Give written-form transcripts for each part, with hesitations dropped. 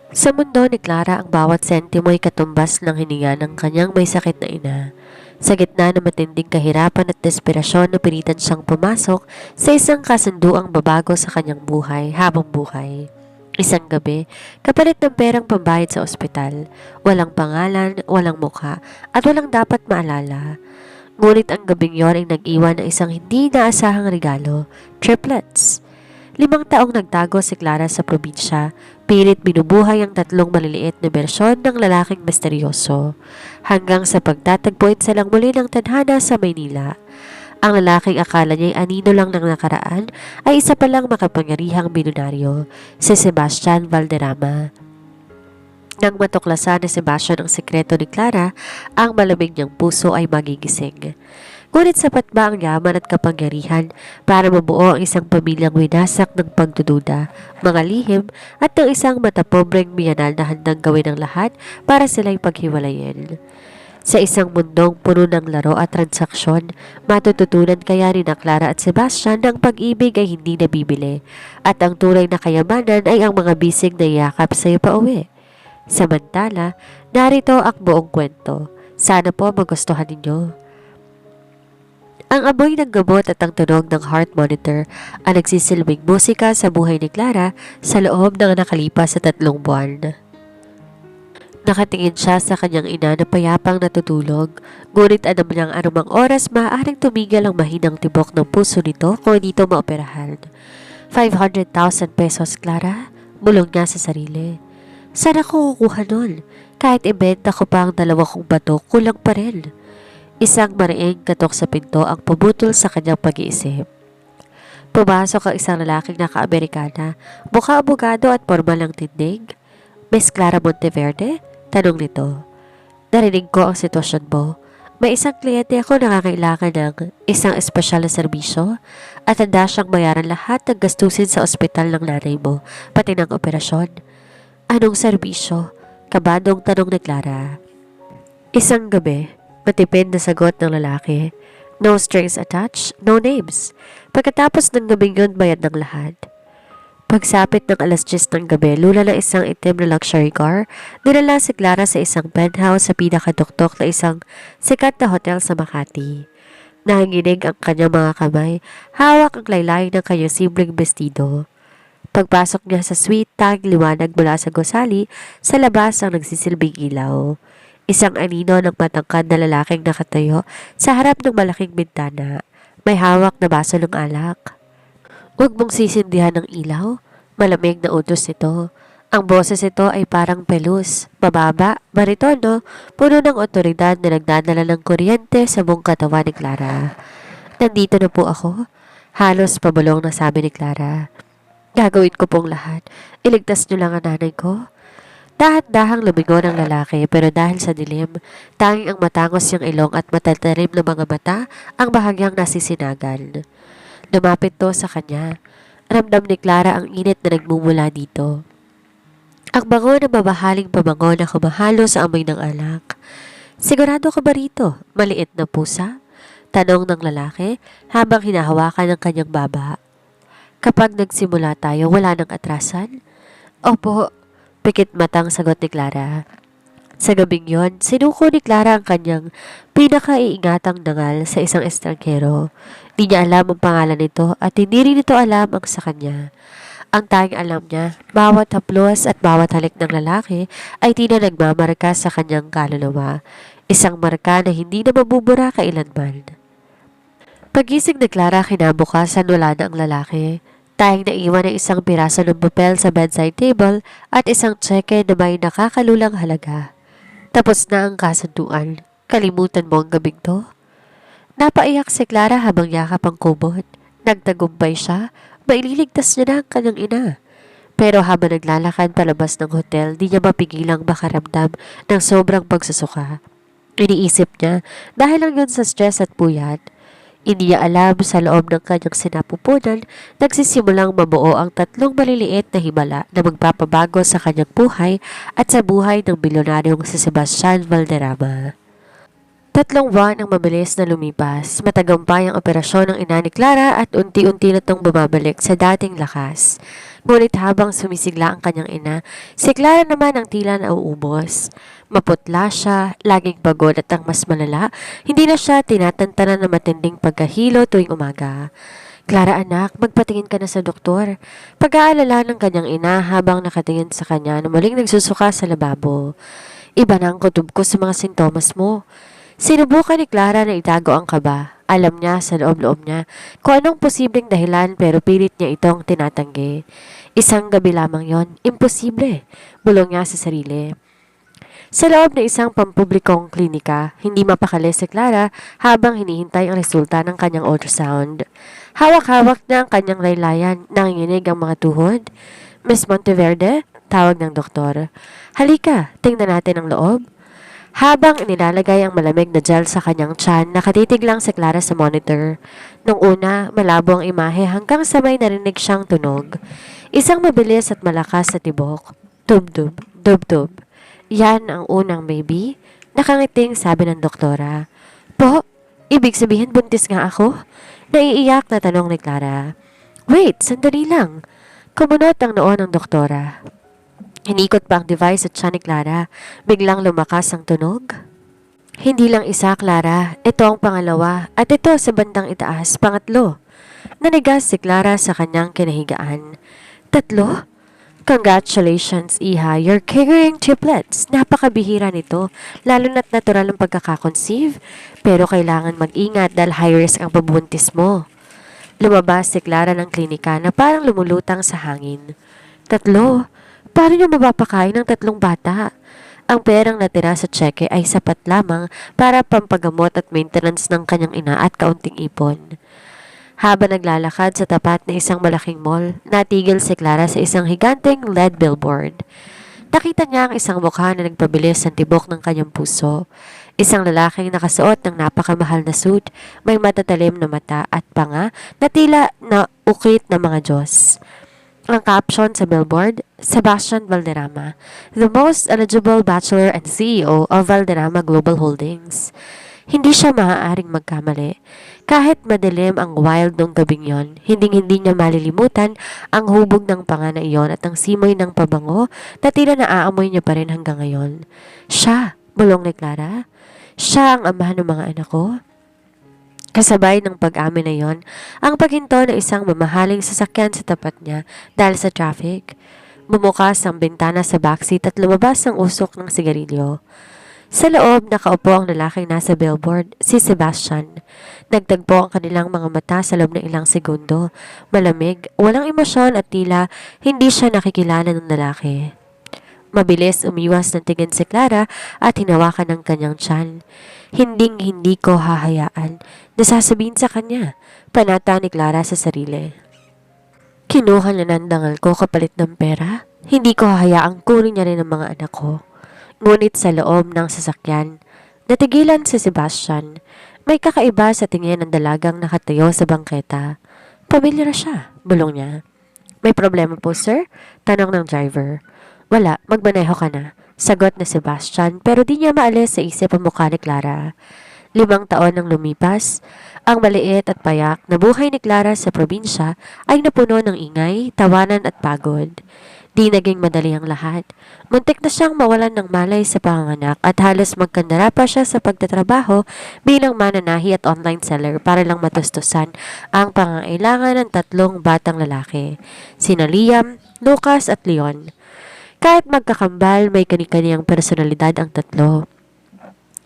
Sa mundo ni Clara, ang bawat sentimo ay katumbas ng hininga ng kanyang may sakit na ina. Sa gitna ng matinding kahirapan at desperasyon, napilitan siyang pumasok sa isang kasunduang babago sa kanyang buhay habang buhay. Isang gabi, kapalit ng perang pambayad sa ospital, walang pangalan, walang mukha, at walang dapat maalala. Ngunit ang gabing yon ay nag-iwan ng isang hindi naasahang regalo, triplets. 5 taong nagtago si Clara sa probinsya, pilit binubuhay ang 3 maliliit na bersyon ng lalaking misteryoso, hanggang sa pagtatagpo sa lang muli ng tadhana sa Maynila. Ang lalaking akala niya'y anino lang ng nakaraan ay isa palang makapangyarihang bilyonaryo, si Sebastian Valderrama. Nang matuklasan ni Sebastian ang sekreto ni Clara, ang malamig niyang puso ay magigising. Ngunit sapat ba ang yaman at kapangyarihan para mabuo ang isang pamilyang winasak ng pagdududa, mga lihim at ng isang matapobreng miyanal na handang gawin ang lahat para sila'y paghiwalayin? Sa isang mundong puno ng laro at transaksyon, matututunan kaya ni na Clara at Sebastian na ang pag-ibig ay hindi nabibili at ang tunay na kayamanan ay ang mga bisig na yakap sa iyo pa uwi. Samantala, narito ang buong kwento. Sana po magustuhan ninyo. Ang amoy ng gamot at ang tunog ng heart monitor ang nagsisilbing musika sa buhay ni Clara sa loob ng nakalipas sa 3 buwan. Nakatingin siya sa kanyang ina na payapang natutulog, ngunit alam niyang anumang oras maaaring tumigil ang mahinang tibok ng puso nito kung hindi ito maoperahan. 500,000 pesos, Clara? Bulong niya sa sarili. Saan ako kukuha nun? Kahit ibenta ko pa ang 2 kong bato, kulang pa rin. Isang mariing katok sa pinto ang pabutol sa kanyang pag-iisip. Pumasok ang isang lalaking naka-Amerikana, mukha abogado at formal ang tindig. Miss Clara Monteverde? Tanong nito. Narinig ko ang sitwasyon mo. May isang kliyente ako na nangangailangan ng isang espesyal na serbisyo at handa siyang bayaran lahat ng gastusin sa ospital ng nanay mo, pati ng operasyon. Anong serbisyo? Kabadong tanong ni Clara. Isang gabi, matipid na sagot ng lalaki. No strings attached, no names. Pagkatapos ng gabing yun, bayad ng lahat. Pagsapit ng alas 10 ng gabi, lula ng isang itim na luxury car, dinala si Clara sa isang penthouse sa pinakatuktok na isang sikat na hotel sa Makati. Nanginginig ang kanyang mga kamay, hawak ang laylay ng kanyang simpleng bestido. Pagpasok niya sa suite, tanging liwanag mula sa gusali, sa labas ang nagsisilbing ilaw. Isang anino ng matangkad na lalaking nakatayo sa harap ng malaking bintana. May hawak na baso ng alak. Huwag mong sisindihan ng ilaw. Malamig na utos nito. Ang boses ito ay parang pelus, mababa, baritono, puno ng otoridad na nagdadala ng kuryente sa buong katawan ni Clara. Nandito na po ako. Halos pabulong na sabi ni Clara. Gagawin ko pong lahat. Iligtas niyo lang ang nanay ko. Dahan-dahang lumingon ang lalaki pero dahil sa dilim, tanging ang matangos niyang ilong at matatalim na mga mata ang bahagyang nasisinagan. Lumapit to sa kanya. Ramdam ni Clara ang init na nagmumula dito. Ang bango na mabahaling pabango na kumahalo sa amoy ng alak. Sigurado ka ba rito? Maliit na pusa? Tanong ng lalaki habang hinahawakan ng kanyang baba. Kapag nagsimula tayo, wala nang atrasan? Opo, pikit matang sagot ni Clara. Sa gabing yon, sinuko ni Clara ang kanyang pinakaiingatang dangal sa isang estrangkero. Di niya alam ang pangalan nito at hindi rin ito alam ang sa kanya. Ang tanging alam niya, bawat haplos at bawat halik ng lalaki ay tila nagmamarka sa kanyang kaluluwa. Isang marka na hindi na mabubura kailanman. Pagising ni Clara kinabukasan, wala na ang lalaki. Tanging naiwan ang isang piraso ng papel sa bedside table at isang tseke na may nakakalulang halaga. Tapos na ang kasunduan. Kalimutan mo ang gabing to. Napaiyak si Clara habang yakap ang kubot. Nagtagumpay siya, maililigtas niya na ang kanyang ina. Pero habang naglalakad palabas ng hotel, di niya mapigilang makaramdam ng sobrang pagsusuka. Iniisip niya dahil lang yun sa stress at puyat. Hindi niya alam sa loob ng kanyang sinapupunan, nagsisimulang mabuo ang 3 maliliit na himala na magpapabago sa kanyang buhay at sa buhay ng bilyonaryong si Sebastian Valderrama. 3 buwan ang mabilis na lumipas. Matagumpay ang operasyon ng ina ni Clara at unti-unti na itong bumabalik sa dating lakas. Ngunit habang sumisigla ang kanyang ina, si Clara naman ang tila nauubos. Maputla siya, laging pagod at ang mas malala, hindi na siya tinatantanan ng matinding pagkahilo tuwing umaga. Clara anak, magpatingin ka na sa doktor. Pag-aalala ng kanyang ina habang nakatingin sa kanya na muling nagsusuka sa lababo. Iba na ang kutob ko sa mga sintomas mo. Sinubukan ni Clara na itago ang kaba. Alam niya sa loob-loob niya kung anong posibleng dahilan pero pilit niya itong tinatanggi. Isang gabi lamang yon, imposible. Bulong niya sa sarili. Sa loob ng isang pampublikong klinika, hindi mapakali si Clara habang hinihintay ang resulta ng kanyang ultrasound. Hawak-hawak na ang kanyang laylayan, nanginginig ang mga tuhod. Miss Monteverde, tawag ng doktor. Halika, tingnan natin ang loob. Habang inilalagay ang malamig na gel sa kanyang tiyan, nakatitig lang si Clara sa monitor. Nung una, malabo ang imahe hanggang sa may narinig siyang tunog. Isang mabilis at malakas na tibok. Tub-tub, tub-tub. Yan ang unang baby? Nakangiting sabi ng doktora. Po, ibig sabihin buntis nga ako? Naiiyak na tanong ni Clara. Wait, sandali lang. Kumunot ang noo ng doktora. Hinikot pa ang device at siya ni Clara. Biglang lumakas ang tunog. Hindi lang isa, Clara. Ito ang pangalawa. At ito sa bandang itaas, pangatlo. Nanigas si Clara sa kanyang kinahigaan. Tatlo? Congratulations, Iha. You're carrying triplets. Napakabihira nito. Lalo na't natural ang pagkakakonceive. Pero kailangan mag-ingat dahil high risk ang pabuntis mo. Lumabas si Clara ng klinika na parang lumulutang sa hangin. Tatlo? Paano niyo mapapakain ng tatlong bata? Ang perang natira sa tseke ay sapat lamang para pampagamot at maintenance ng kanyang ina at kaunting ipon. Habang naglalakad sa tapat ng isang malaking mall, natigil si Clara sa isang higanteng LED billboard. Nakita niya ang isang mukha na nagpabilis ng tibok ng kanyang puso. Isang lalaking nakasuot ng napakamahal na suit, may matatalim na mata at panga na tila na ukit ng mga Diyos. Ang caption sa billboard, Sebastian Valderrama, the most eligible bachelor and CEO of Valderrama Global Holdings. Hindi siya maaaring magkamali. Kahit madilim ang wild nung gabing yon, hindi niya malilimutan ang hubog ng panga na iyon at ang simoy ng pabango na tila naaamoy niya pa rin hanggang ngayon. Siya, bulong ni Clara. Siya ang ama ng mga anak ko. Kasabay ng pag-amin na yon, ang paghinto ng isang mamahaling sasakyan sa tapat niya dahil sa traffic. Bumukas ang bintana sa backseat at lumabas ang usok ng sigarilyo. Sa loob, nakaupo ang lalaking nasa billboard, si Sebastian. Nagtagpo ang kanilang mga mata sa loob ng ilang segundo. Malamig, walang emosyon at tila hindi siya nakikilala ng lalaki. Mabilis umiwas ng tingin si Clara at hinawakan ng kanyang tiyan. Hindi ko hahayaan. Nasasabihin sa kanya, panata ni Clara sa sarili. Kinuha niya ng dangal ko kapalit ng pera. Hindi ko hahayaang kunin niya rin ang mga anak ko. Ngunit sa loob ng sasakyan, natigilan si Sebastian. May kakaiba sa tingin ng dalagang nakatayo sa bangketa. Pamilyar siya, bulong niya. May problema po, sir? Tanong ng driver. Wala, magmaneho ka na. Sagot na Sebastian pero di niya maalis sa isip ang mukha ni Clara. 5 taon nang lumipas, ang maliit at payak na buhay ni Clara sa probinsya ay napuno ng ingay, tawanan at pagod. Di naging madali ang lahat. Muntik na siyang mawalan ng malay sa panganganak at halos magkandara pa siya sa pagtatrabaho bilang mananahi at online seller para lang matustusan ang pangangailangan ng 3 batang lalaki, sina Liam, Lucas at Leon. Kahit magkakambal, may kani-kaniyang personalidad ang tatlo.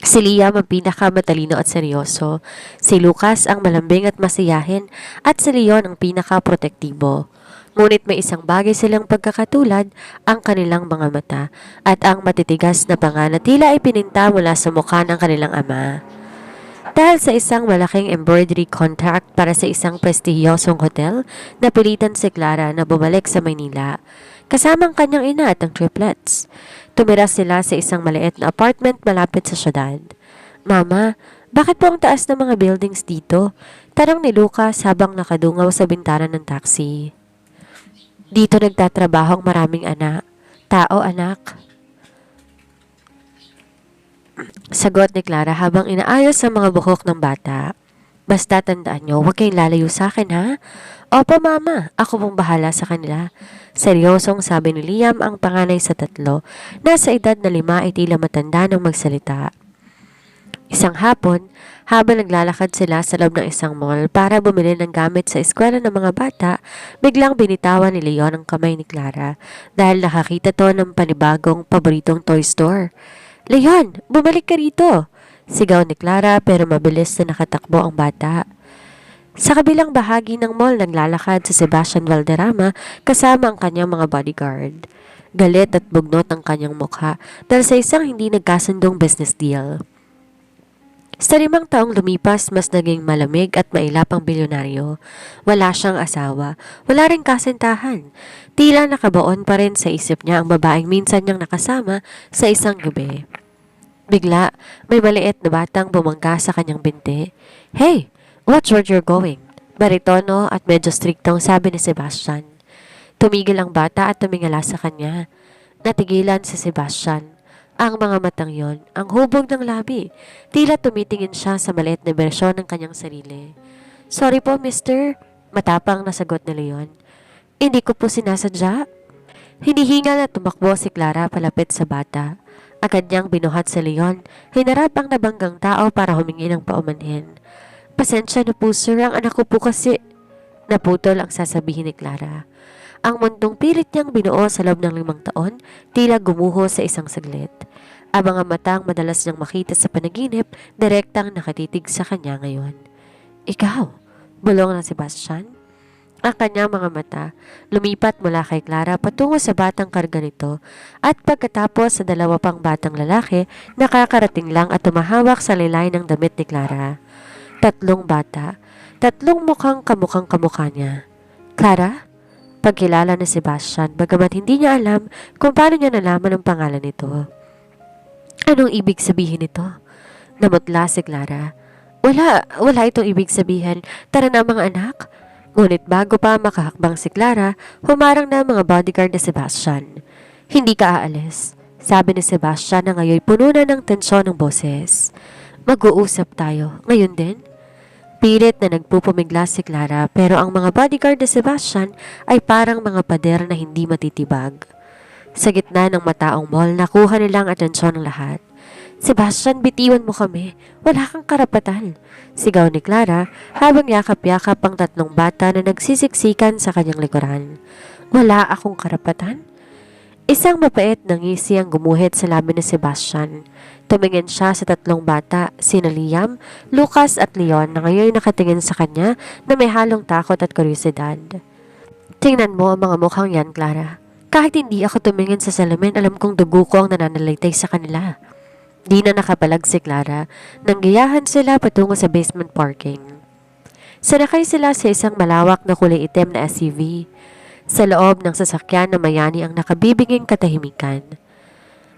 Si Liam ang pinakamatalino at seryoso, si Lucas ang malambing at masiyahin, at si Leon ang pinaka-protektibo. Ngunit may isang bagay silang pagkakatulad, ang kanilang mga mata, at ang matitigas na panga na tila ay pininta mula sa mukha ng kanilang ama. Dahil sa isang malaking embroidery contract para sa isang prestihiyosong hotel, napilitan si Clara na bumalik sa Maynila, kasama ang kanyang ina at ang triplets. Tumira sila sa isang maliit na apartment malapit sa syudad. Mama, bakit po ang taas ng mga buildings dito? Tanong ni Lucas habang nakadungaw sa bintana ng taxi. Dito nagtatrabaho ang maraming tao anak. Sagot ni Clara habang inaayos ang mga buhok ng bata. Basta tandaan nyo, huwag kayong lalayo sa akin ha. Opo mama, ako pong bahala sa kanila. Seryosong sabi ni Liam ang panganay sa tatlo. Nasa edad na 5 ay tila matanda ng magsalita. Isang hapon, habang naglalakad sila sa loob ng isang mall para bumili ng gamit sa eskwela ng mga bata, biglang binitawan ni Leon ang kamay ni Clara dahil nakakita to ng panibagong paboritong toy store. Leon, bumalik ka rito! Sigaw ni Clara pero mabilis na nakatakbo ang bata. Sa kabilang bahagi ng mall naglalakad si Sebastian Valderrama kasama ang kanyang mga bodyguard. Galit at bugnot ang kanyang mukha dahil sa isang hindi nagkasundong business deal. Sa 5 taong lumipas, mas naging malamig at mailap ang bilyonaryo. Wala siyang asawa, wala ring kasintahan. Tila nakabaon pa rin sa isip niya ang babaeng minsan niyang nakasama sa isang gabi. Bigla, may maliit na batang bumangga sa kanyang binti. Hey, watch where you're going. Baritono at medyo striktong sabi ni Sebastian. Tumigil ang bata at tumingala sa kanya. Natigilan si Sebastian. Ang mga matang yon, ang hubog ng labi. Tila tumitingin siya sa maliit na bersyon ng kanyang sarili. Sorry po, mister. Matapang na sagot ni Leon. Hindi ko po sinasadya. Hinihingal at tumakbo si Clara palapit sa bata. Agad niyang binuhat si Leon. Hinarap ang nabanggang tao para humingi ng paumanhin. Pasensya na po sir, ang anak ko po kasi. Naputol ang sasabihin ni Clara. Ang mundong pilit niyang binuo sa loob ng 5 taon, tila gumuho sa isang saglit. Ang mga matang madalas niyang makita sa panaginip, direktang nakatitig sa kanya ngayon. Ikaw, bulong na Sebastian. Ang kanyang mga mata lumipat mula kay Clara patungo sa batang karga nito at pagkatapos sa 2 pang batang lalaki, nakakarating lang at tumahawak sa lilay ng damit ni Clara. 3 bata, 3 mukhang kamukhang kamukha niya. Clara? Pagkilala ni Sebastian, bagamat hindi niya alam kung paano niya nalaman ang pangalan nito. Anong ibig sabihin nito? Namutla si Clara. Wala itong ibig sabihin. Tara na mga anak. Ngunit bago pa makahakbang si Clara, humarang na ang mga bodyguard ni Sebastian. Hindi ka aalis, sabi ni Sebastian na ngayon puno na ng tensyon ng boses. Mag-uusap tayo. Ngayon din? Pilit na nagpupumigla si Clara pero ang mga bodyguard ni Sebastian ay parang mga pader na hindi matitibag. Sa gitna ng mataong mall, nakuha nilang atensyon ng lahat. Sebastian, bitiwan mo kami. Wala kang karapatan. Sigaw ni Clara habang yakap-yakap ang 3 bata na nagsisiksikan sa kanyang likuran. Wala akong karapatan? Isang mapait na ngisi ang gumuhit sa labi ni Sebastian. Tumingin siya sa 3 bata, sina Liam, Lucas at Leon na ngayon nakatingin sa kanya na may halong takot at kuryosidad. Tingnan mo ang mga mukhang yan, Clara. Kahit hindi ako tumingin sa salamin, alam kong dugo ko ang nananalaytay sa kanila. Di na nakapalag si Clara nang gayahan sila patungo sa basement parking. Sanakay sila sa isang malawak na kulay itim na SUV. Sa loob ng sasakyan na mayani ang nakabibiging katahimikan.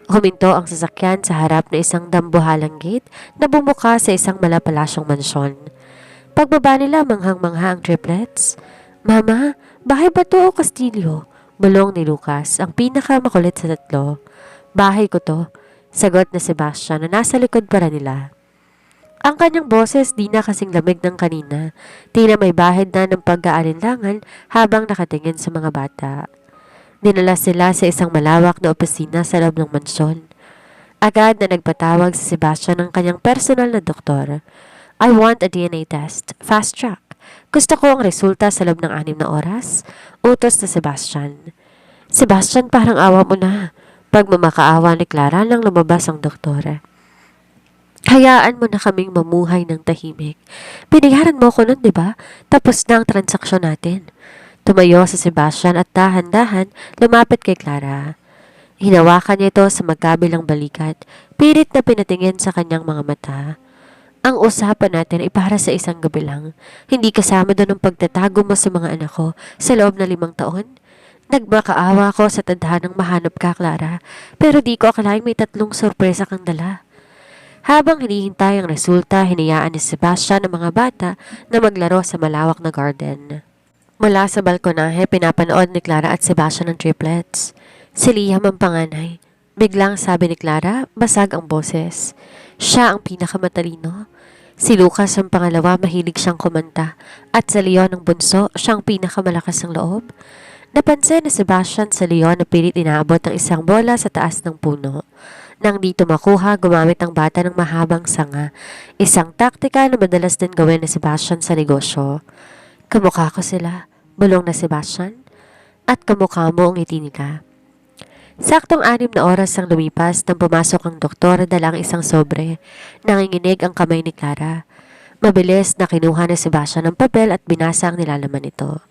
Huminto ang sasakyan sa harap na isang dambuhalang gate na bumuka sa isang malapalasyong mansyon. Pagbaba nila manghang-mangha ang triplets. Mama, bahay ba to o kastilyo? Bulong ni Lucas, ang pinakamakulit sa 3. Bahay ko to, sagot na Sebastian na nasa likod para nila. Ang kanyang boses di na kasing lamig ng kanina, tila may bahid na ng pag-aalinlangan habang nakatingin sa mga bata. Dinala sila sa isang malawak na opisina sa loob ng mansyon. Agad na nagpatawag si Sebastian ng kanyang personal na doktor. I want a DNA test, fast track. Gusto ko ang resulta sa loob ng 6 na oras, utos na Sebastian. Sebastian, parang awa mo na. Pagmamakaawa ni Clara nang lumabas ang doktor. Hayaan mo na kaming mamuhay ng tahimik. Binayaran mo ko nun, di ba? Tapos na ang transaksyon natin. Tumayo si Sebastian at dahan-dahan lumapit kay Clara. Hinawakan niya ito sa magkabilang balikat, pilit na pinatingin sa kanyang mga mata. Ang usapan natin ay para sa isang gabi lang. Hindi kasama doon ang pagtatago mo sa mga anak ko sa loob na 5 taon. Nagmakaawa ko sa tadhanang mahanap ka, Clara, pero di ko akalain may 3 sorpresa kang dala. Habang hinihintay ang resulta, hinayaan ni Sebastian ang mga bata na maglaro sa malawak na garden. Mula sa balkonahe, pinapanood ni Clara at Sebastian ang triplets. Si Liam ang panganay. Biglang sabi ni Clara, basag ang boses. Siya ang pinakamatalino. Si Lucas ang pangalawa, mahilig siyang kumanta, at sa Leon ng bunso, siyang pinakamalakas ng loob. Napansin ni Sebastian sa Leon na pilit inaabot ng isang bola sa taas ng puno. Nang dito makuha, gumamit ang bata ng mahabang sanga, isang taktika na madalas din gawin ni Sebastian sa negosyo. Kamukha ko sila, bulong na Sebastian, at kamukha mo ang ngiti nila. Saktong 6 na oras ang lumipas nang pumasok ang doktor dala ang isang sobre. Nanginginig ang kamay ni Clara. Mabilis na kinuha ni Sebastian ng papel at binasa ang nilalaman nito.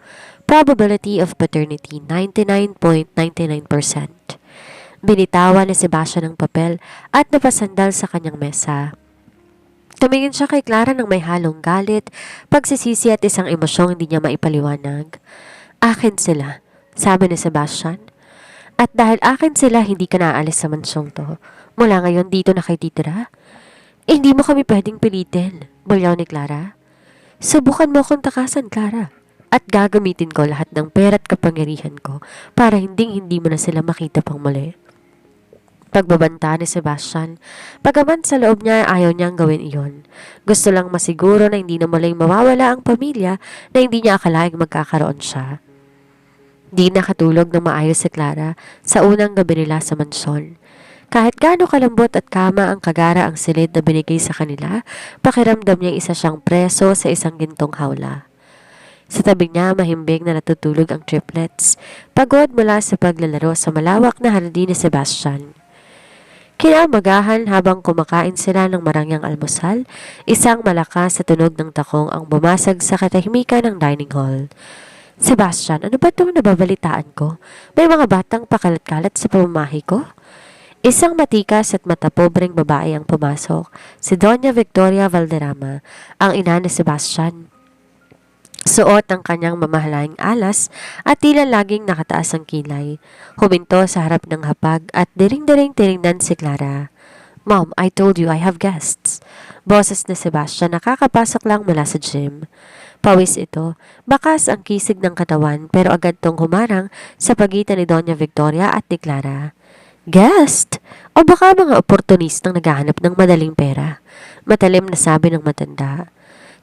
Probability of paternity, 99.99%. Binitawan ni Sebastian ang papel at napasandal sa kanyang mesa. Tumingin siya kay Clara ng may halong galit, pagsisisi at isang emosyong hindi niya maipaliwanag. Akin sila, sabi ni Sebastian. At dahil akin sila, hindi ka naaalis sa mansong to. Mula ngayon dito na kayo titira. Hindi mo kami pwedeng pilitin, bulyaw ni Clara. Subukan mo akong takasan, Clara. At gagamitin ko lahat ng pera at kapangyarihan ko para hindi mo na sila makita pang muli. Pagbabanta ni Sebastian, pagaman sa loob niya ayaw niyang gawin iyon. Gusto lang masiguro na hindi na muling mawawala ang pamilya na hindi niya akalaing magkakaroon siya. Di nakatulog ng maayos si Clara sa unang gabi nila sa mansyon. Kahit gaano kalambot at kama ang kagara ang silid na binigay sa kanila, pakiramdam niya isa siyang preso sa isang gintong hawla. Sa tabi niya, mahimbing na natutulog ang triplets, pagod mula sa paglalaro sa malawak na hardin ni Sebastian. Kinaumagahan habang kumakain sila ng marangyang almusal, isang malakas sa tunog ng takong ang bumasag sa katahimikan ng dining hall. Sebastian, ano ba itong nababalitaan ko? May mga batang pakalat-kalat sa pamamahay ko? Isang matikas at matapobreng babae ang pumasok, si Doña Victoria Valderrama, ang ina ni Sebastian. Suot ang kanyang mamahalaing alas at tila laging nakataas ang kilay. Huminto sa harap ng hapag at diring-diring tinignan si Clara. Mom, I told you I have guests. Boses ni Sebastian nakakapasok lang mula sa gym. Pawis ito, bakas ang kisig ng katawan pero agad tong humarang sa pagitan ni Doña Victoria at ni Clara. Guest? O baka mga oportunistang naghahanap ng madaling pera? Matalim na sabi ng matanda.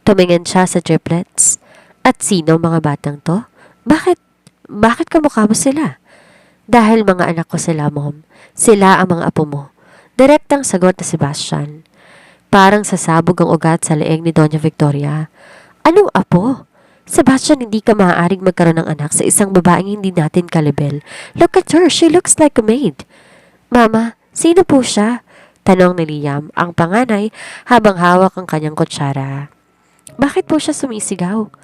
Tumingin siya sa triplets. At sino mga batang to? Bakit kamukha mo sila? Dahil mga anak ko sila, Mom. Sila ang mga apo mo. Direktang sagot na Sebastian. Parang sasabog ang ugat sa leeg ni Doña Victoria. Anong apo? Sebastian, hindi ka maaaring magkaroon ng anak sa isang babaeng hindi natin kalibel. Look at her, she looks like a maid. Mama, sino po siya? Tanong ni Liam, ang panganay, habang hawak ang kanyang kutsara. Bakit po siya sumisigaw?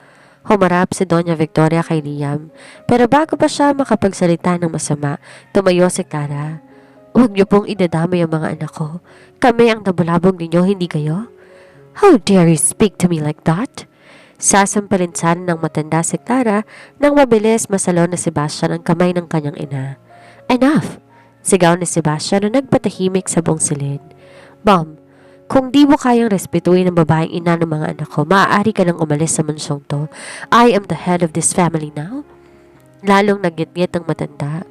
Humarap si Doña Victoria kay Liam, pero bago pa siya makapagsalita ng masama, tumayo si Clara. Huwag niyo pong idadamay ang mga anak ko. Kami ang nabulabog ninyo, hindi kayo? How dare you speak to me like that? Sasampalin sana ng matanda si Clara nang mabilis masalo na Sebastian ang kamay ng kanyang ina. Enough! Sigaw ni Sebastian na nagpatahimik sa buong silid. Mom, kung di mo kayang respetuhin ang babaeng ina ng mga anak ko, maaari ka nang umalis sa mansong to. I am the head of this family now. Lalong nagngit-ngit ang matanda.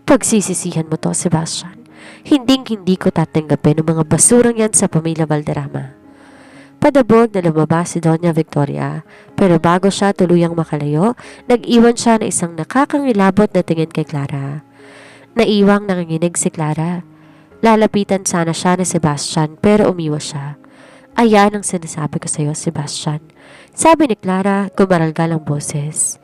Pagsisisihan mo to, Sebastian. Hinding-hindi ko tatanggapin ang mga basurang yan sa pamilya Valderrama. Padabog na lumabas si Doña Victoria, pero bago siya tuluyang makalayo, nag-iwan siya ng isang nakakangilabot na tingin kay Clara. Naiwang nanginginig si Clara. Lalapitan sana siya ni Sebastian pero umiwas siya. Ayan ang sinasabi ko sa iyo, Sebastian. Sabi ni Clara, gumaralgal ang boses.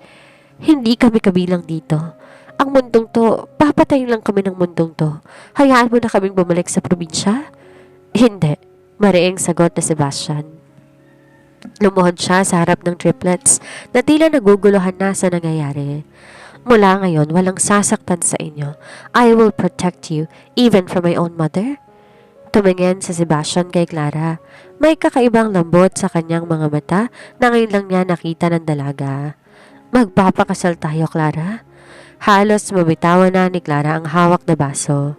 Hindi kami kabilang dito. Ang mundong to, papatayin lang kami ng mundong to. Hayaan mo na kaming bumalik sa probinsya? Hindi, mariing sagot ni Sebastian. Lumuhod siya sa harap ng triplets na tila naguguluhan na sa nangyayari. Mula ngayon, walang sasaktan sa inyo. I will protect you, even from my own mother. Tumingin sa Sebastian kay Clara. May kakaibang lambot sa kanyang mga mata na ngayon lang niya nakita ng dalaga. Magpapakasal tayo, Clara. Halos mabitawan na ni Clara ang hawak na baso.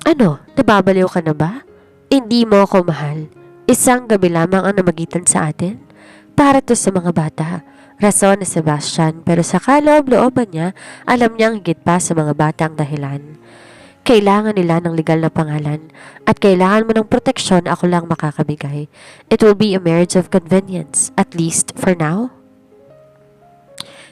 Ano, nababaliw ka na ba? Hindi mo ako mahal. Isang gabi lamang ang namagitan sa atin. Para to sa mga bata. Rason ni Sebastian pero sa kaloob-looban niya, alam niyang higit pa sa mga bata ang dahilan. Kailangan nila ng legal na pangalan at kailangan mo ng proteksyon na ako lang makakabigay. It will be a marriage of convenience, at least for now.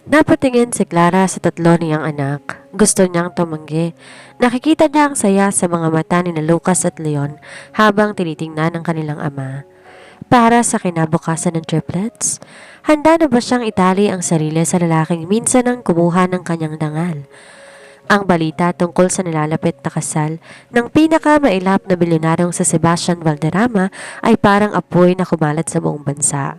Napatingin si Clara sa tatlo niyang anak. Gusto niyang tumanggi. Nakikita niya ang saya sa mga mata ni na Lucas at Leon habang tinitingnan ang kanilang ama. Para sa kinabukasan ng triplets, handa na ba siyang itali ang sarili sa lalaking minsan ang kumuha ng kanyang dangal? Ang balita tungkol sa nilalapit na kasal ng pinakamailap na bilyonaryong sa Sebastian Valderrama ay parang apoy na kumalat sa buong bansa.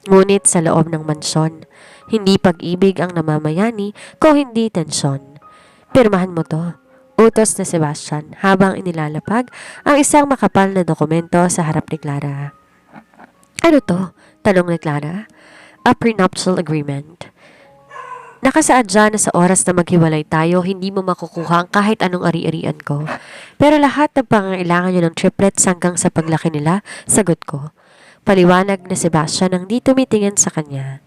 Ngunit sa loob ng mansyon, hindi pag-ibig ang namamayani kung hindi tensyon. Pirmahan mo to, utos na Sebastian habang inilalapag ang isang makapal na dokumento sa harap ni Clara. Ano to? Tanong ni Clara. A prenuptial agreement. Nakasaad dyan na sa oras na maghiwalay tayo, hindi mo makukuha ang kahit anong ari-arian ko. Pero lahat ng pangangailangan nyo ng triplets hanggang sa paglaki nila, sagot ko. Paliwanag na Sebastian nang di tumitingin sa kanya.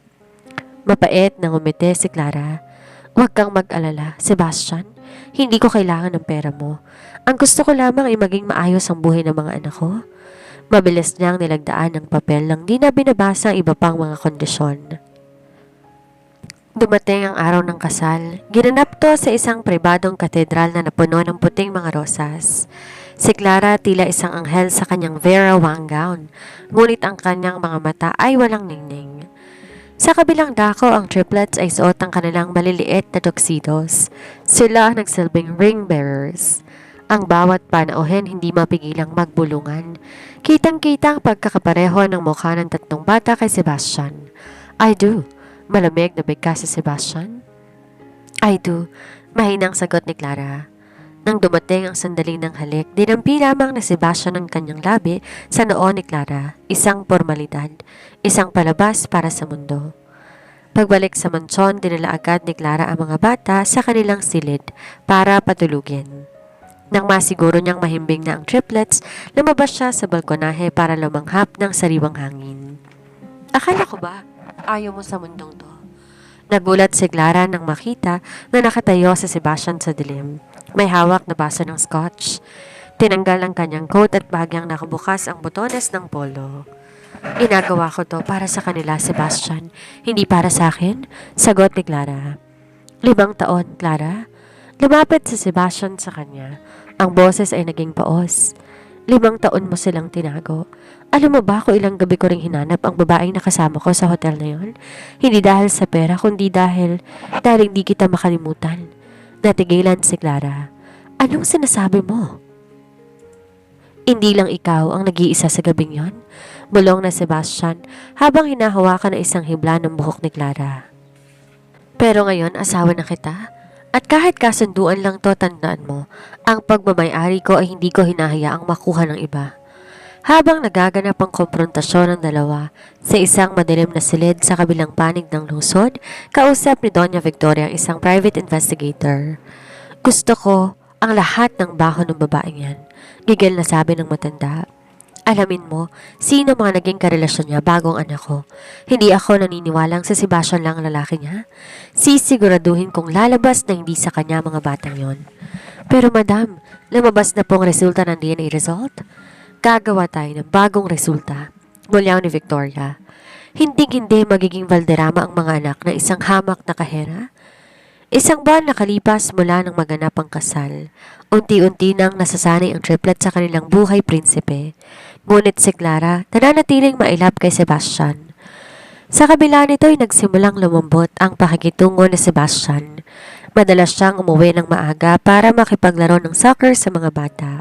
Mapait na ngumiti si Clara. Huwag kang mag-alala, Sebastian. Hindi ko kailangan ng pera mo. Ang gusto ko lamang ay maging maayos ang buhay ng mga anak ko. Mabilis niyang nilagdaan ng papel nang di na binabasa ang iba pang mga kondisyon. Dumating ang araw ng kasal. Ginanap to sa isang pribadong katedral na napuno ng puting mga rosas. Si Clara tila isang anghel sa kanyang Vera Wang gown, ngunit ang kanyang mga mata ay walang ningning. Sa kabilang dako, ang triplets ay suot ang kanilang maliliit na tuxedos. Sila ang nagsilbing ring bearers. Ang bawat panauhin hindi mapigilang magbulungan. Kitang-kita ang pagkakapareho ng mukha ng tatlong bata kay Sebastian. I do. Malamig na bigkas si Sebastian. I do. Mahinang sagot ni Clara. Nang dumating ang sandali ng halik, dinampi lamang na Sebastian ang kanyang labi sa noo ni Clara. Isang formalidad, isang palabas para sa mundo. Pagbalik sa mansyon, dinala agad ni Clara ang mga bata sa kanilang silid para patulugin. Nang masiguro niyang mahimbing na ang triplets, lumabas siya sa balkonahe para lumanghap ng sariwang hangin. Akala ko ba, ayaw mo sa mundong to? Nagulat si Clara nang makita na nakatayo si Sebastian sa dilim. May hawak na baso ng scotch. Tinanggal ang kanyang coat at bagyang nakabukas ang botones ng polo. Inagawa ko to para sa kanila, Sebastian. Hindi para sa akin, sagot ni Clara. 5 taon, Clara. Lumapit si Sebastian sa kanya. Ang boses ay naging paos. 5 taon mo silang tinago. Alam mo ba kung ilang gabi ko ring hinanap ang babaeng nakasama ko sa hotel na yon? Hindi dahil sa pera, kundi dahil hindi kita makalimutan. Natigilan si Clara. Anong sinasabi mo? Hindi lang ikaw ang nag-iisa sa gabing yon, bulong na Sebastian habang hinahawakan ng isang hibla ng buhok ni Clara. Pero ngayon asawa na kita. At kahit kasunduan lang to, tandaan mo, ang pagmamayari ko ay hindi ko hinahayaang makuha ng iba. Habang nagaganap ang komprontasyon ng dalawa sa isang madilim na silid sa kabilang panig ng lungsod, kausap ni Doña Victoria ang isang private investigator. Gusto ko ang lahat ng baho ng babaeng yan, gigil na sabi ng matanda. Alamin mo, sino mga naging karelasyon niya bagong anak ko. Hindi ako naniniwalang sa Sebastian lang ang lalaki niya. Sisiguraduhin kong lalabas na hindi sa kanya mga batang yon. Pero madam, lumabas na pong resulta ng DNA result. Gagawa tayo ng bagong resulta. Mulyaw ni Victoria. Hindi magiging Valderrama ang mga anak ng isang hamak na kahera. Isang buwan nakalipas mula nang maganap ang kasal. Unti-unti nang nasasanay ang triplet sa kanilang buhay prinsipe. Ngunit si Clara, nananatiling mailap kay Sebastian. Sa kabila nito ay nagsimulang lumambot ang pakikitungo ni Sebastian. Madalas siyang umuwi ng maaga para makipaglaro ng soccer sa mga bata.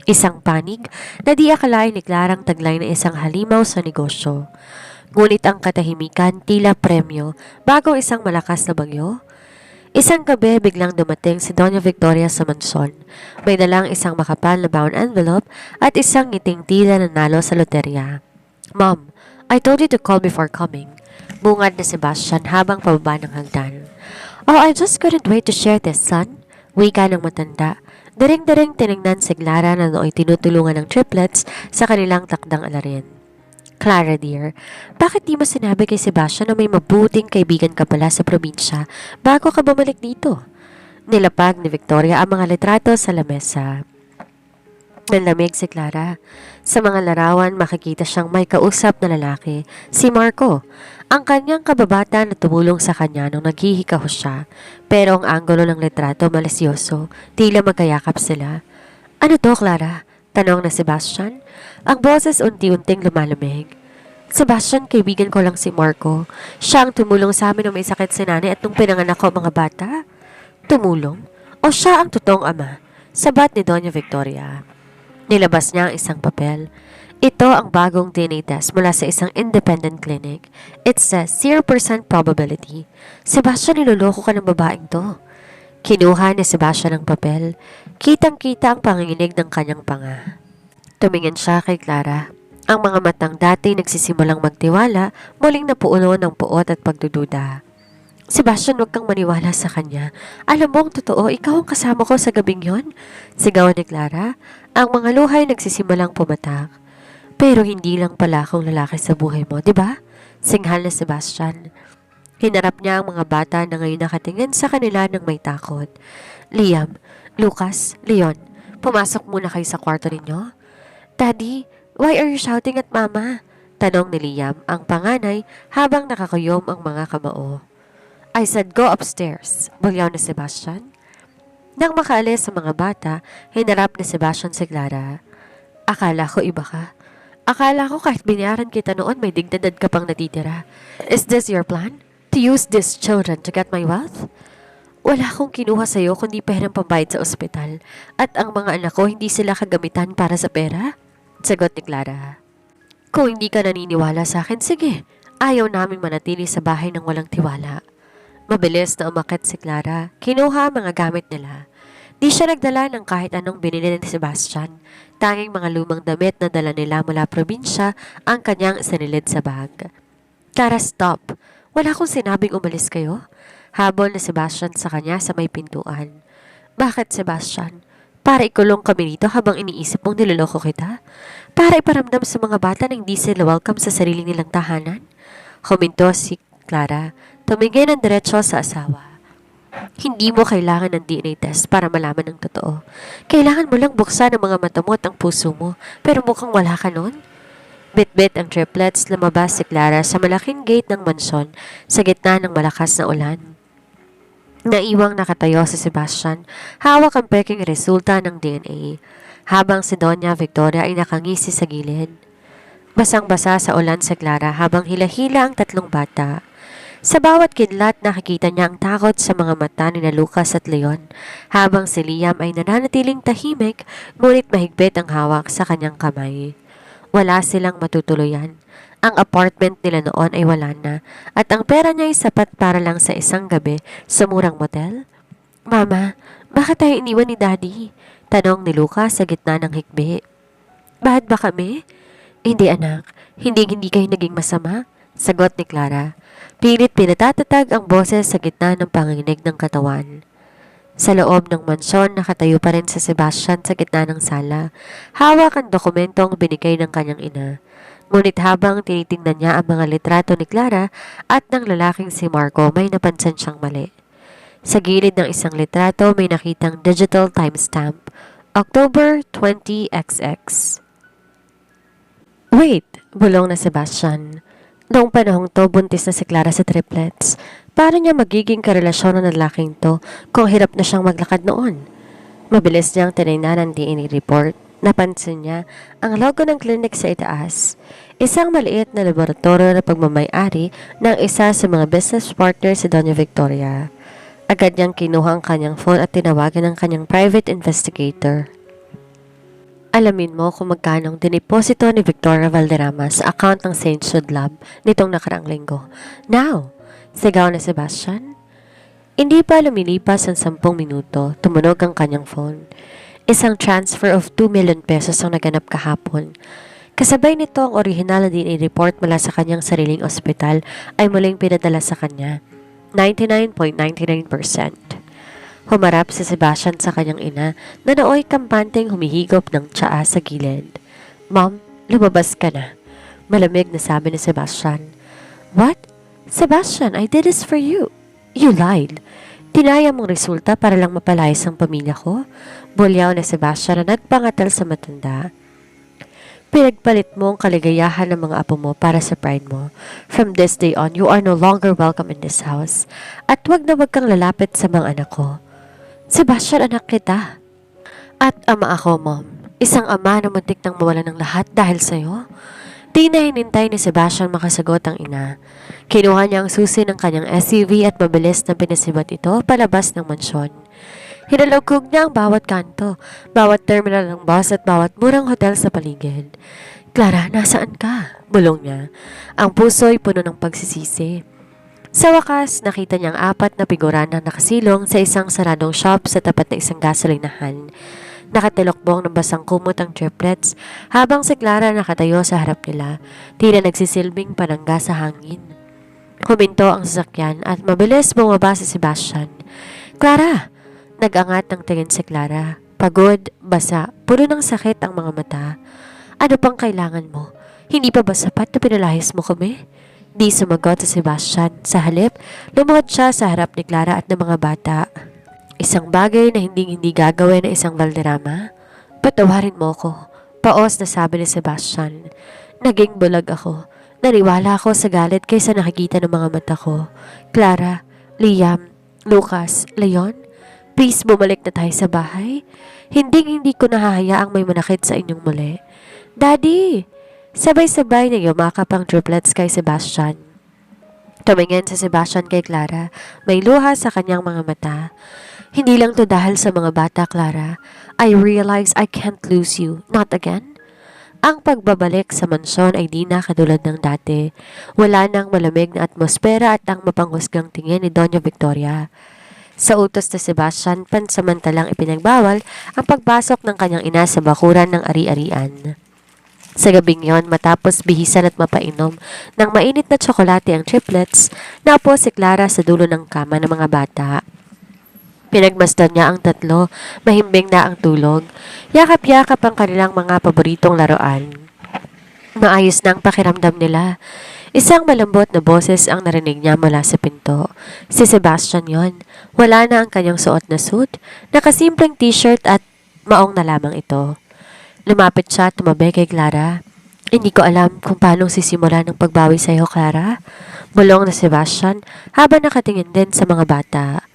Isang panig na di akalain ni Clarang taglay na isang halimaw sa negosyo. Ngunit ang katahimikan tila premyo bago isang malakas na bagyo. Isang gabi biglang dumating si Doña Victoria sa mansyon. May dalang isang makapal na bound envelope at isang ngiting tila nanalo sa loterya. Mom, I told you to call before coming. Bungad na Sebastian habang pababa ng hagdan. Oh, I just couldn't wait to share this, son. Wika ng matanda. Daring-daring tinignan si Clara na nooy tinutulungan ng triplets sa kanilang takdang alarin. Clara dear, bakit di mo sinabi kay Sebastian na may mabuting kaibigan ka pala sa probinsya bago ka bumalik dito? Nilapag ni Victoria ang mga litrato sa lamesa. Nanlamig si Clara. Sa mga larawan, makikita siyang may kausap na lalaki, si Marco. Ang kanyang kababata na tumulong sa kanya nung naghihikaho siya. Pero ang anggulo ng litrato malisyoso, tila magkayakap sila. Ano to, Clara? Tanong na Sebastian. Ang boses unti-unting lumalamig. Sebastian, kaibigan ko lang si Marco. Siya ang tumulong sa amin nung may sakit si nanay at nung pinanganak ko mga bata. Tumulong? O siya ang totoong ama? Sabat ni Doña Victoria. Nilabas niya ang isang papel. Ito ang bagong DNA test mula sa isang independent clinic. It says 0% probability. Sebastian, niloloko ka ng babaeng to. Kinuha ni Sebastian ang papel. Kitang-kita ang panginginig ng kanyang panga. Tumingin siya kay Clara. Ang mga matang dati nagsisimulang magtiwala, muling napuuno ng puot at pagdududa. Sebastian, huwag kang maniwala sa kanya. Alam mo ang totoo, ikaw ang kasama ko sa gabing yon. Sigaw ni Clara. Ang mga luhay nagsisimulang pumatak. Pero hindi lang pala akong lalaki sa buhay mo, di ba? Singhal na Sebastian. Hinarap niya ang mga bata na ngayon nakatingin sa kanila ng may takot. Liam, Lucas, Leon, pumasok muna kayo sa kwarto ninyo. Daddy, why are you shouting at Mama? Tanong ni Liam, ang panganay, habang nakakuyom ang mga kamao. I said, go upstairs, bulyaw ni Sebastian. Nang makaalis sa mga bata, hinarap ni Sebastian si Clara. Akala ko iba ka. Akala ko kahit binayaran kita noon may dignidad ka pang natitira. Is this your plan? To use these children to get my wealth? Wala akong kinuha sa'yo kundi perang pambayad sa ospital. At ang mga anak ko hindi sila kagamitan para sa pera? Sagot ni Clara. Kung hindi ka naniniwala sa akin, sige. Ayaw naming manatili sa bahay ng walang tiwala. Mabilis na umakit si Clara. Kinuha ang mga gamit nila. Di siya nagdala ng kahit anong binili ni Sebastian. Tanging mga lumang damit na dala nila mula probinsya ang kanyang isinilid sa bag. Clara, stop. Wala akong sinabing umalis kayo. Habol ni Sebastian sa kanya sa may pintuan. Bakit, Sebastian? Para ikulong kami dito habang iniisip mong niloloko kita? Para iparamdam sa mga bata na hindi sila welcome sa sarili nilang tahanan? Huminto si Clara. Tumingin ng diretso sa asawa. Hindi mo kailangan ng DNA test para malaman ang totoo. Kailangan mo lang buksan ang mga mata mo at ang puso mo, pero mukhang wala ka nun. Bit-bit ang triplets, lumabas si Clara sa malaking gate ng mansyon sa gitna ng malakas na ulan. Naiwang nakatayo si Sebastian, hawak ang peking resulta ng DNA, habang si Doña Victoria ay nakangisi sa gilid. Basang-basa sa ulan si Clara habang hila-hila ang tatlong bata. Sa bawat kidlat nakikita niya ang takot sa mga mata ni na Lucas at Leon, habang si Liam ay nananatiling tahimik ngunit mahigpit ang hawak sa kanyang kamay. Wala silang matutuluyan. Ang apartment nila noon ay wala na at ang pera niya ay sapat para lang sa isang gabi sa murang motel. Mama, bakit tayo iniwan ni Daddy? Tanong ni Lucas sa gitna ng hikbi. Bad ba kami? Hindi anak, hindi kayo naging masama, sagot ni Clara. Pilit pinatatatag ang boses sa gitna ng panginginig ng katawan. Sa loob ng mansyon, nakatayo pa rin si Sebastian sa gitna ng sala. Hawak ang dokumentong binigay ng kanyang ina. Ngunit habang tinitingnan niya ang mga litrato ni Clara at ng lalaking si Marco, may napansin siyang mali. Sa gilid ng isang litrato, may nakitang digital timestamp, October 20XX. Wait, bulong na Sebastian. Noong panahong to, buntis na si Clara sa triplets. Paano niya magiging karelasyon ng lalaking to kung hirap na siyang maglakad noon? Mabilis niyang tinignan ang DNA report. Napansin niya ang logo ng clinic sa itaas. Isang maliit na laboratorio na pagmamay-ari ng isa sa mga business partners si Doña Victoria. Agad niyang kinuha ang kanyang phone at tinawagan ang kanyang private investigator. Alamin mo kung magkano ang diniposito ni Victoria Valderrama sa account ng St. Jude Lab nitong nakaraang linggo. Now! Sigaw na Sebastian. Hindi pa lumilipas ang 10 minuto, tumunog ang kanyang phone. Isang transfer of 2 million pesos ang naganap kahapon. Kasabay nito ang orihinal na DNA report mula sa kanyang sariling ospital ay muling pinadala sa kanya. 99.99%. Humarap si Sebastian sa kanyang ina na nooy kampanteng humihigop ng tsaa sa gilid. Mom, lumabas ka na. Malamig na sabi ni Sebastian. What? Sebastian, I did this for you. You lied. Tinaya mong resulta para lang mapalayas ang pamilya ko? Bulyaw na Sebastian na nagpangatal sa matanda. Pinagpalit mo ang kaligayahan ng mga apo mo para sa pride mo. From this day on, you are no longer welcome in this house. At wag na wag kang lalapit sa mga anak ko. Sebastian, anak kita. At ama ako, Mom. Isang ama na muntik nang mawala ng lahat dahil sa'yo. Di na hinintay ni Sebastian makasagot ang ina. Kinuha niya ang susi ng kanyang SUV at mabilis na pinasibat ito palabas ng mansyon. Hinalugog niya ang bawat kanto, bawat terminal ng bus at bawat murang hotel sa paligid. Clara, nasaan ka? Bulong niya. Ang puso'y puno ng pagsisisi. Sa wakas, nakita niya ang apat na figura na nakasilong sa isang saradong shop sa tapat ng isang gasolinahan. Nakatilokbong ng basang kumot ang triplets habang si Clara nakatayo sa harap nila, tila nagsisilbing panangga sa hangin. Huminto ang sasakyan at mabilis bumaba si Sebastian. Clara! Nag-angat ng tingin si Clara. Pagod, basa, puno ng sakit ang mga mata. Ano pang kailangan mo? Hindi pa ba sapat na pinalahis mo kami? Di sumagot si Sebastian. Sa halip, lumuhod siya sa harap ni Clara at ng mga bata. Isang bagay na hindi gagawin ng isang Valderrama? Patawarin mo ko. Paos na sabi ni Sebastian. Naging bulag ako. Naniwala ako sa galit kaysa nakikita ng mga mata ko. Clara, Liam, Lucas, Leon, please bumalik na tayo sa bahay. Hindi ko nahahayaang may manakit sa inyong muli. Daddy! Sabay-sabay na yumakap ang triplets kay Sebastian. Tumingin si Sebastian kay Clara. May luha sa kanyang mga mata. Hindi lang to dahil sa mga bata, Clara. I realize I can't lose you. Not again. Ang pagbabalik sa mansyon ay di na katulad ng dati. Wala nang malamig na atmosfera at ang mapanghusgang tingin ni Doña Victoria. Sa utos ni Sebastian, pansamantalang ipinagbawal ang pagpasok ng kanyang ina sa bakuran ng ari-arian. Sa gabing yon, matapos bihisan at mapainom ng mainit na tsokolate ang triplets, naupo si Clara sa dulo ng kama ng mga bata. Pinagmasdan niya ang tatlo, mahimbing na ang tulog. Yakap-yakap ang kanilang mga paboritong laruan. Maayos na ang pakiramdam nila. Isang malambot na boses ang narinig niya mula sa pinto. Si Sebastian yon. Wala na ang kanyang suot na suit, nakasimpleng t-shirt at maong na lamang ito. Lumapit siya at tumabi kay Clara. Hindi ko alam kung paano sisimulan ang pagbawi sa iyo, Clara. Bulong na Sebastian habang nakatingin din sa mga bata.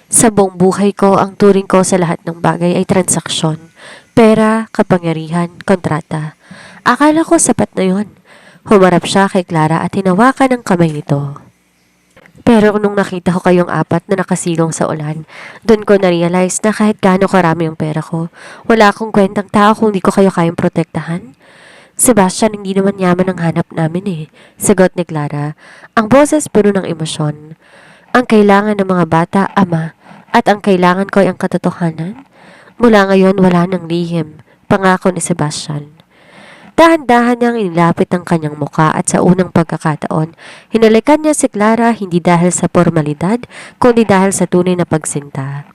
Sa buong buhay ko, ang turing ko sa lahat ng bagay ay transaksyon. Pera, kapangyarihan, kontrata. Akala ko sapat na yon. Humarap siya kay Clara at hinawakan ang kamay nito. Pero nung nakita ko kayong apat na nakasilong sa ulan, doon ko na-realize na kahit gaano karami ang pera ko, wala akong kwentang tao kung di ko kayo kayang protektahan. Sebastian, hindi naman yaman ang hanap namin eh. Sagot ni Clara, ang boses puno ng emosyon. Ang kailangan ng mga bata, ama, at ang kailangan ko ay ang katotohanan. Mula ngayon, wala nang lihim, pangako ni Sebastian. Dahan-dahan niyang inilapit ang kanyang muka at sa unang pagkakataon, hinalikan niya si Clara hindi dahil sa formalidad, kundi dahil sa tunay na pagsinta.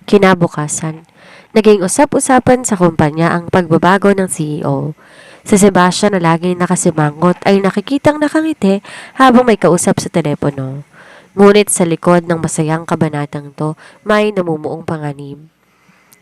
Kinabukasan, naging usap-usapan sa kumpanya ang pagbabago ng CEO. Si Sebastian na laging nakasimangot ay nakikitang nakangiti habang may kausap sa telepono. Ngunit sa likod ng masayang kabanatang to, may namumuong panganib.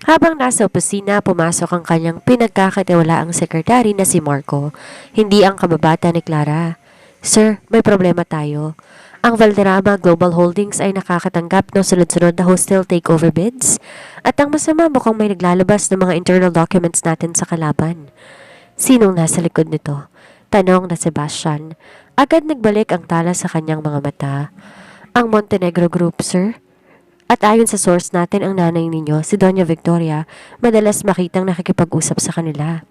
Habang nasa opisina, pumasok ang kanyang pinagkakatiwalaang sekretary na si Marco, hindi ang kababata ni Clara. Sir, may problema tayo. Ang Valderrama Global Holdings ay nakakatanggap ng sunod-sunod na hostile takeover bids at ang masama mukhang may naglalabas ng mga internal documents natin sa kalaban. Sinong nasa likod nito? Tanong na Sebastian. Agad nagbalik ang tala sa kanyang mga mata. Ang Montenegro Group, sir? At ayon sa source natin, ang nanay ninyo, si Doña Victoria, madalas makitang nakikipag-usap sa kanila.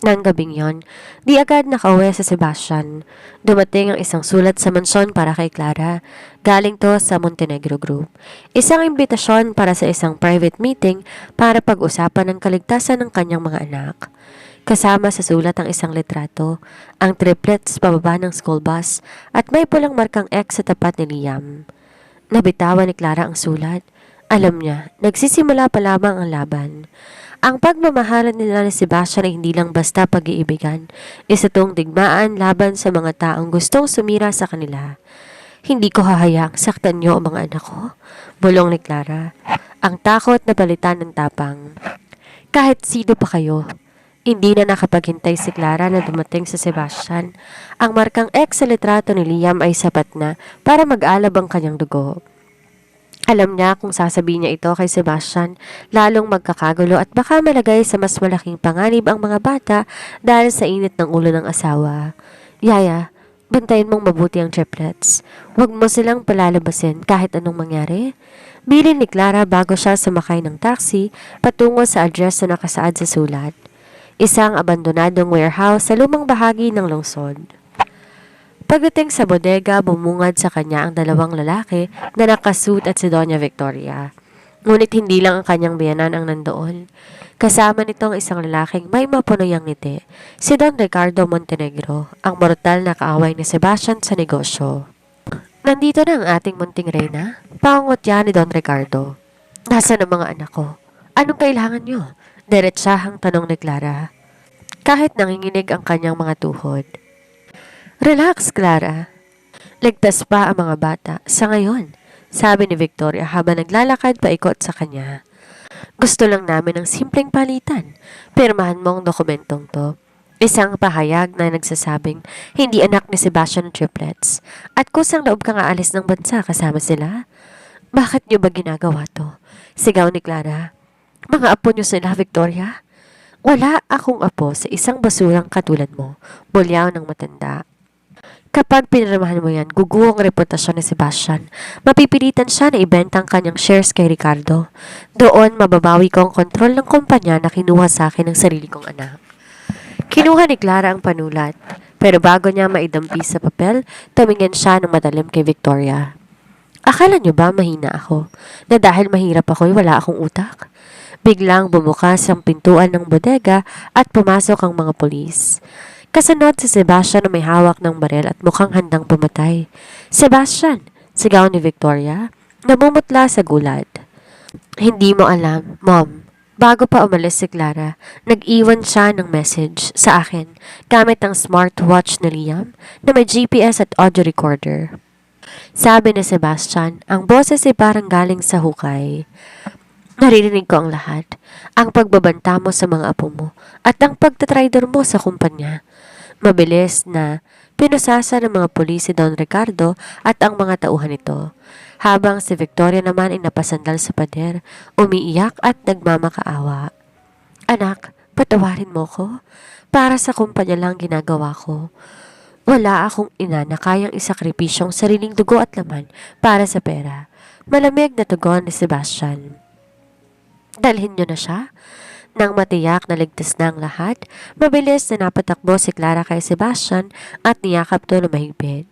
Nang gabing yon, di agad nakauwi sa Sebastian. Dumating ang isang sulat sa mansyon para kay Clara. Galing to sa Montenegro Group. Isang imbitasyon para sa isang private meeting para pag-usapan ang kaligtasan ng kanyang mga anak. Kasama sa sulat ang isang litrato, ang triplets pababa ng school bus at may pulang markang X sa tapat ni Liam. Nabitawan ni Clara ang sulat. Alam niya, nagsisimula pa lamang ang laban. Ang pagmamahalan nila ni Sebastian ay hindi lang basta pag-iibigan, isa tong digmaan laban sa mga taong gustong sumira sa kanila. Hindi ko hahayaang saktan niyo ang mga anak ko. Bulong ni Clara. Ang takot na balitan ng tapang. Kahit sino pa kayo. Hindi na nakapaghintay si Clara na dumating sa Sebastian. Ang markang X sa litrato ni Liam ay sapat na para mag-alab ang kanyang dugo. Alam niya kung sasabihin niya ito kay Sebastian, lalong magkakagulo at baka malagay sa mas malaking panganib ang mga bata dahil sa init ng ulo ng asawa. Yaya, bantayan mong mabuti ang triplets. Huwag mo silang palalabasin kahit anong mangyari. Bilin ni Clara bago siya sumakay ng taxi patungo sa address na nakasaad sa sulat. Isang abandonadong warehouse sa lumang bahagi ng lungsod. Pagdating sa bodega, bumungad sa kanya ang dalawang lalaki na nakasuit at si Doña Victoria. Ngunit hindi lang ang kanyang biyanan ang nandoon. Kasama nitong isang lalaking may mapunoyang ngiti, si Don Ricardo Montenegro, ang mortal na kaaway ni Sebastian sa negosyo. Nandito na ang ating munting reyna, pangungutya ni Don Ricardo. Nasaan ang mga anak ko? Anong kailangan nyo? Diretsahang tanong ni Clara. Kahit nanginginig ang kanyang mga tuhod. Relax, Clara. Ligtas pa ang mga bata sa ngayon, sabi ni Victoria habang naglalakad paikot sa kanya. Gusto lang namin ng simpleng palitan. Pirmahan mo ang dokumentong to. Isang pahayag na nagsasabing hindi anak ni Sebastian triplets at kusang loob kang aalis ng bansa kasama sila. Bakit niyo ba ginagawa to? Sigaw ni Clara. Mga apo niyo sila, Victoria? Wala akong apo sa isang basurang katulad mo, bulyaw ng matanda. Kapag pinirmahan mo yan, guguho ang reputasyon ni Sebastian. Mapipilitan siya na ibenta ang kanyang shares kay Ricardo. Doon, mababawi ko ang kontrol ng kumpanya na kinuha sa akin ng sarili kong anak. Kinuha ni Clara ang panulat, pero bago niya maidampi sa papel, tumingin siya ng madalim kay Victoria. Akala niyo ba mahina ako? Na dahil mahirap ako'y wala akong utak? Biglang bumukas ang pintuan ng bodega at pumasok ang mga pulis. Kasunod si Sebastian na may hawak ng barel at mukhang handang pumatay. Sebastian! Sigaw ni Victoria, namumutla sa gulat. Hindi mo alam, Mom. Bago pa umalis si Clara, nag-iwan siya ng message sa akin gamit ang smartwatch ni Liam na may GPS at audio recorder. Sabi ni Sebastian, ang boses ay parang galing sa hukay. Naririnig ko ang lahat, ang pagbabanta mo sa mga apo mo at ang pagtatraidor mo sa kumpanya. Mabilis na pinusasa ng mga pulis si Don Ricardo at ang mga tauhan nito, habang si Victoria naman ay napasandal sa pader, umiiyak at nagmamakaawa. Anak, patawarin mo ko. Para sa kumpanya lang ginagawa ko. Wala akong ina na kayang isakripisyong sariling dugo at laman para sa pera. Malamig na tugon ni Sebastian. Dalhin niyo na siya? Nang matiyak na ligtas na ang lahat, mabilis na napatakbo si Clara kay Sebastian at niyakap to na mahigpit.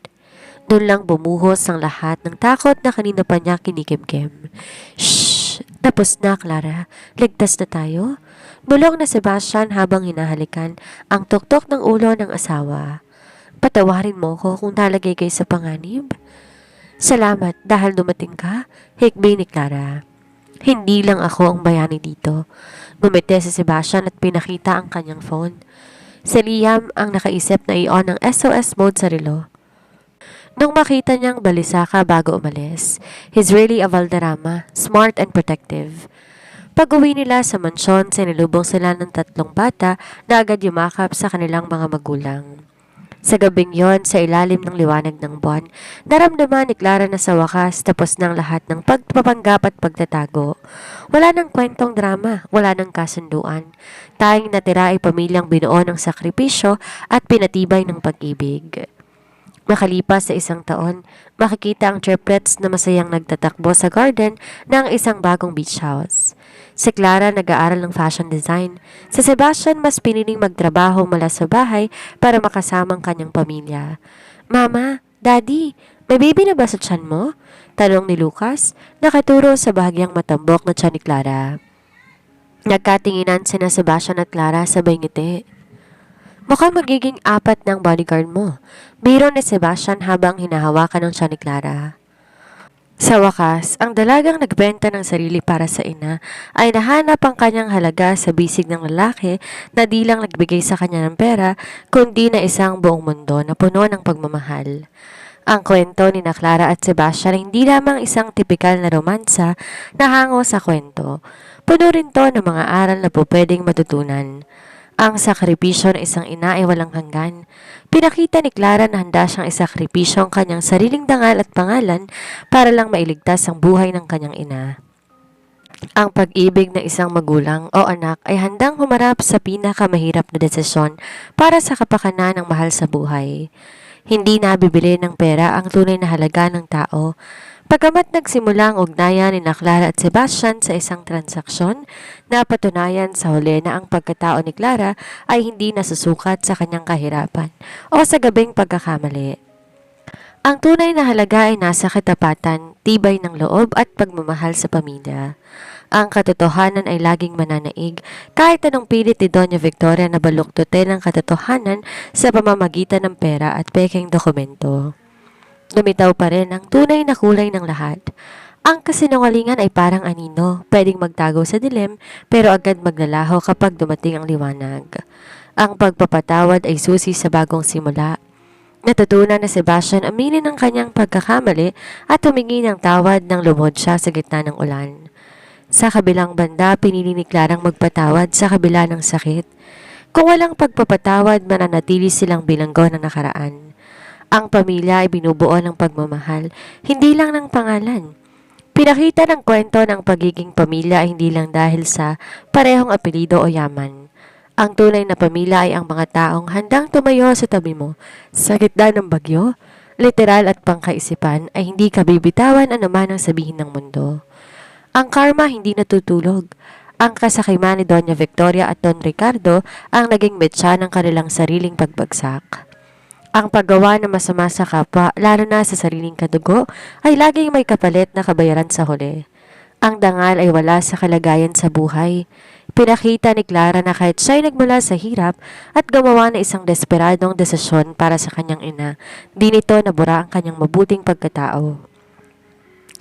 Doon lang bumuhos ang lahat ng takot na kanina pa niya kinikimkim. Shhh! Tapos na, Clara. Ligtas na tayo? Bulong na Sebastian habang hinahalikan ang tuktok ng ulo ng asawa. Patawarin mo ko kung nalagay kayo sa panganib. Salamat dahil dumating ka, hikbi ni Clara. Hindi lang ako ang bayani dito. Ngumiti si Sebastian at pinakita ang kanyang phone. Si Liam ang nakaisip na i-on ang SOS mode sa relo. Nung makita niyang balisaka bago umalis, he's really a Valderrama, smart and protective. Pag-uwi nila sa mansyon, sinilubong sila ng 3 bata na agad yumakap sa kanilang mga magulang. Sa gabing yon, sa ilalim ng liwanag ng buwan, naramdaman ni Clara na sa wakas tapos ng lahat ng pagpapanggap at pagtatago. Wala ng kwentong drama, wala ng kasunduan. Tanging natira ay pamilyang binuo ng sakripisyo at pinatibay ng pag-ibig. Makalipas sa 1 taon, makikita ang triplets na masayang nagtatakbo sa garden ng isang bagong beach house. Si Clara nag-aaral ng fashion design. Si Sebastian mas piniling magtrabaho mula sa bahay para makasama ang kanyang pamilya. Mama, Daddy, may baby na ba sa tiyan mo? Tanong ni Lucas, nakaturo sa bahagyang matambok na tiyan ni Clara. Nagkatinginan sina Sebastian at Clara sabay ngiti. Mukhang magiging 4 ng bodyguard mo. Biro ni Sebastian habang hinahawakan ng tiyan ni Clara. Sa wakas, ang dalagang nagbenta ng sarili para sa ina ay nahanap ang kanyang halaga sa bisig ng lalaki na di lang nagbigay sa kanya ng pera kundi na isang buong mundo na puno ng pagmamahal. Ang kwento ni na Clara at Sebastian ay hindi lamang isang tipikal na romansa na hango sa kwento. Puno rin to ng mga aral na pwedeng matutunan. Ang sakripisyo ng isang ina ay walang hanggan. Pinakita ni Clara na handa siyang isakripisyo ang kanyang sariling dangal at pangalan para lang mailigtas ang buhay ng kanyang ina. Ang pag-ibig ng isang magulang o anak ay handang humarap sa pinakamahirap na desisyon para sa kapakanan ng mahal sa buhay. Hindi nabibili ng pera ang tunay na halaga ng tao. Pagamat nagsimula ang ugnayan ni na Clara at Sebastian sa isang transaksyon, napatunayan sa huli na ang pagkatao ni Clara ay hindi nasusukat sa kanyang kahirapan o sa gabing pagkakamali. Ang tunay na halaga ay nasa katapatan, tibay ng loob at pagmamahal sa pamilya. Ang katotohanan ay laging mananaig kahit anong pilit ni Doña Victoria na baluktutin ang katotohanan sa pamamagitan ng pera at pekeng dokumento. Lumitaw pa rin ang tunay na kulay ng lahat. Ang kasinungalingan ay parang anino, pwedeng magtago sa dilim pero agad maglalaho kapag dumating ang liwanag. Ang pagpapatawad ay susi sa bagong simula. Natutunan na Sebastian aminin ang kanyang pagkakamali at humingi ng tawad nang lumod siya sa gitna ng ulan. Sa kabilang banda, pinili ni Clarang magpatawad sa kabila ng sakit. Kung walang pagpapatawad, mananatili silang bilanggo ng nakaraan. Ang pamilya ay binubuo ng pagmamahal, hindi lang ng pangalan. Pinakita ng kwento ng pagiging pamilya ay hindi lang dahil sa parehong apelido o yaman. Ang tunay na pamilya ay ang mga taong handang tumayo sa tabi mo sa gitna ng bagyo, literal at pangkaisipan ay hindi ka bibitawan anuman ang sabihin ng mundo. Ang karma hindi natutulog. Ang kasakiman ni Doña Victoria at Don Ricardo ang naging metsa ng kanilang sariling pagbagsak. Ang paggawa ng masama sa kapwa, lalo na sa sariling kadugo, ay laging may kapalit na kabayaran sa huli. Ang dangal ay wala sa kalagayan sa buhay. Pinakita ni Clara na kahit siya'y nagmula sa hirap at gumawa ng isang desperadong desisyon para sa kanyang ina, di nito nabura ang kanyang mabuting pagkatao.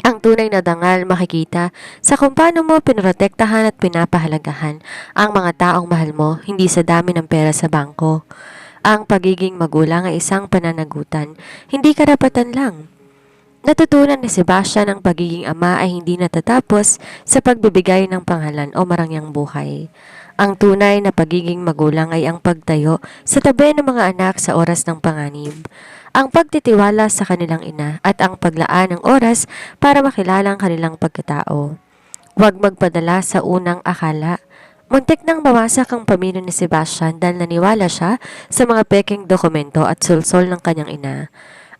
Ang tunay na dangal makikita sa kung paano mo pinoprotektahan at pinapahalagahan ang mga taong mahal mo, hindi sa dami ng pera sa bangko. Ang pagiging magulang ay isang pananagutan, hindi karapatan lang. Natutunan ni Sebastian ang pagiging ama ay hindi natatapos sa pagbibigay ng pangalan o marangyang buhay. Ang tunay na pagiging magulang ay ang pagtayo sa tabi ng mga anak sa oras ng panganib. Ang pagtitiwala sa kanilang ina at ang paglaan ng oras para makilala ang kanilang pagkatao. Huwag magpadala sa unang akala. Muntik nang mawasak ang pamilya ni Sebastian dahil naniwala siya sa mga pekeng dokumento at sulsol ng kanyang ina.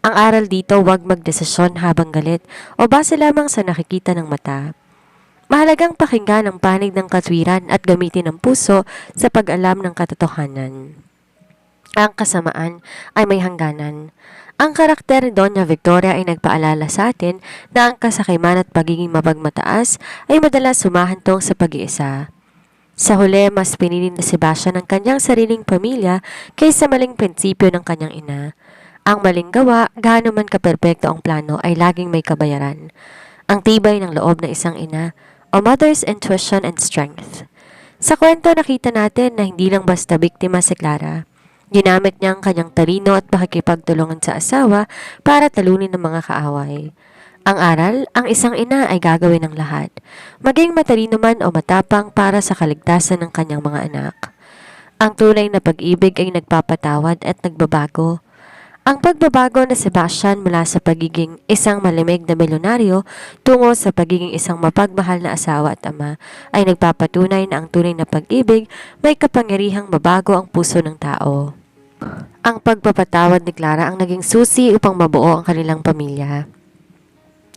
Ang aral dito, huwag magdesisyon habang galit o base lamang sa nakikita ng mata. Mahalagang pakinggan ang panig ng katwiran at gamitin ang puso sa pag-alam ng katotohanan. Ang kasamaan ay may hangganan. Ang karakter ni Doña Victoria ay nagpaalala sa atin na ang kasakiman at pagiging mapagmataas ay madalas sumahantong sa pag-iisa. Sa huli, mas pinili ni Sebastian ang kanyang sariling pamilya kaysa maling prinsipyo ng kanyang ina. Ang maling gawa, gaano man kaperpekto ang plano ay laging may kabayaran. Ang tibay ng loob ng isang ina o mother's intuition and strength. Sa kwento nakita natin na hindi lang basta biktima si Clara. Ginamit niya ang kanyang talino at pakikipagtulungan sa asawa para talunin ng mga kaaway. Ang aral, ang isang ina ay gagawin ng lahat, maging matalino man o matapang para sa kaligtasan ng kanyang mga anak. Ang tunay na pag-ibig ay nagpapatawad at nagbabago. Ang pagbabago na Sebastian mula sa pagiging isang malimig na milyonaryo tungo sa pagiging isang mapagmahal na asawa at ama ay nagpapatunay na ang tunay na pag-ibig may kapangyarihang mabago ang puso ng tao. Ang pagpapatawad ni Clara ang naging susi upang mabuo ang kanilang pamilya.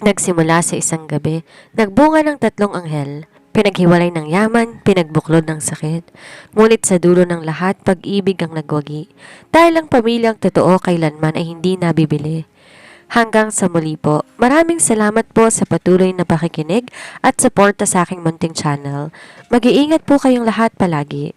Nagsimula sa isang gabi, nagbunga ng 3 anghel. Pinaghiwalay ng yaman, pinagbuklod ng sakit. Ngunit sa dulo ng lahat, pag-ibig ang nagwagi. Dahil ang pamilyang totoo kailanman ay hindi nabibili. Hanggang sa muli po, maraming salamat po sa patuloy na pakikinig at suporta sa aking munting channel. Mag-iingat po kayong lahat palagi.